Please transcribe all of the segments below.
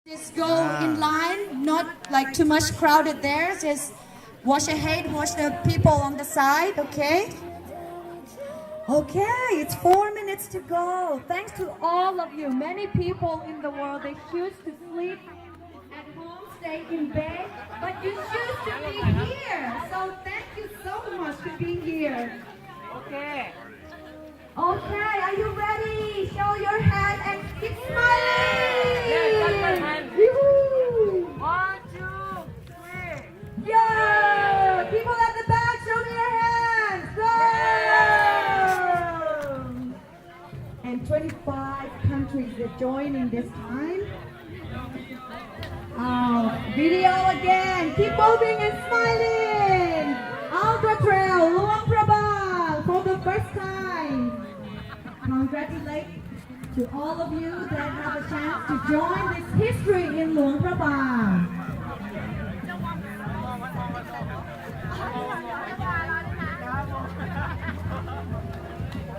Just go in line, not like too much crowded there. Just wash ahead, watch the people on the side, okay? Okay, it's 4 minutes to go. Thanks to all of you. Many people in the world, they choose to sleep at home, stay in bed, but you choose to be here. So thank you so much for being here. Okay. Okay, are you ready? Show your hand and keep smiling. Yes, that's my hand. Yoo-hoo. 1, 2, 3. Yeah! People at the back, show me your hands. Go! And 25 countries are joining this time. Video again. Keep moving and smiling. Ultra Trail, Luang Prabang for the first time. Congratulations to all of you that have a chance to join this history in Luang Prabang.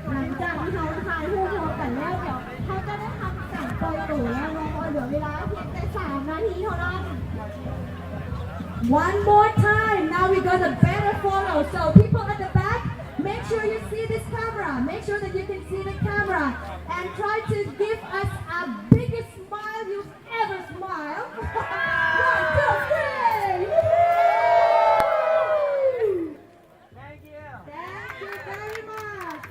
หลังจากที่เขาถ่ายรูปรวมกันแล้วเดี๋ยวเขาจะได้ทำสั่งปล่อยตั๋วแล้วรอเหลือเวลาเพียงแค่3 นาทีเท่านั้น One more time. Now we got a better photo. So people at the back, make sure you see this camera. Make sure that you can see the camera and try to give us a biggest smile you've ever smiled. 1, 2, 3. Woo! Thank you. Thank you very much.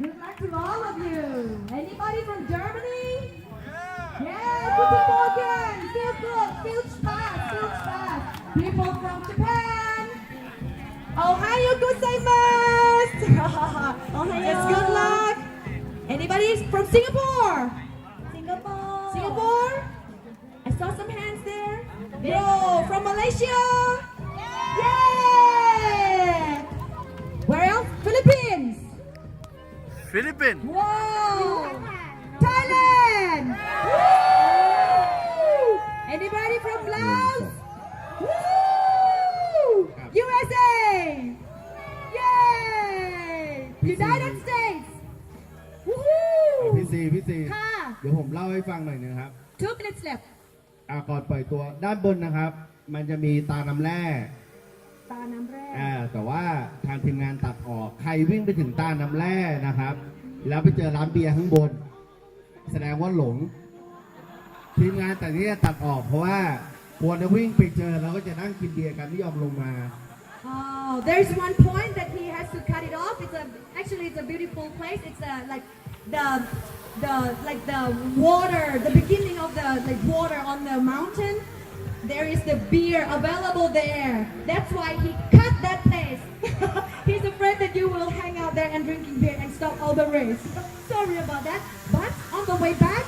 Good luck to all of you. Anybody from Germany? Yeah, Guten Morgen. Feel good. Feel fast. Feel fast. People from Japan. Ohio gozaimasu. It's good luck. Anybody from Singapore? Singapore? I saw some hands there. Bro, from Malaysia? Yeah! Where else? Philippines? Philippines. Whoa! Thailand! Woo! Anybody from Laos? Woo! USA! Yay! United States! พี่ซี ค่ะ เดี๋ยวผมเล่าให้ฟังหน่อยนะครับ 2 minutes left ก่อนปล่อยตัวด้านบนนะครับ มันจะมีตาน้ำแร่ ตาน้ำแร่ แต่ว่าทางทีมงานตัดออก ใครวิ่งไปถึงตาน้ำแร่นะครับ แล้วไปเจอร้านเบียร์ข้างบน แสดงว่าหลง ทีมงานแต่นี้ตัดออกเพราะว่าควรจะวิ่งไปเจอแล้วก็จะนั่งกินเบียร์กันไม่ยอมลงมา Oh, there's one point that he has to cut it off. Actually it's a beautiful place. It's like the water, the beginning of the water on the mountain. There is the beer available there. That's why he cut that place. He's afraid that you will hang out there and drinking beer and stop all the race. Sorry about that. But on the way back,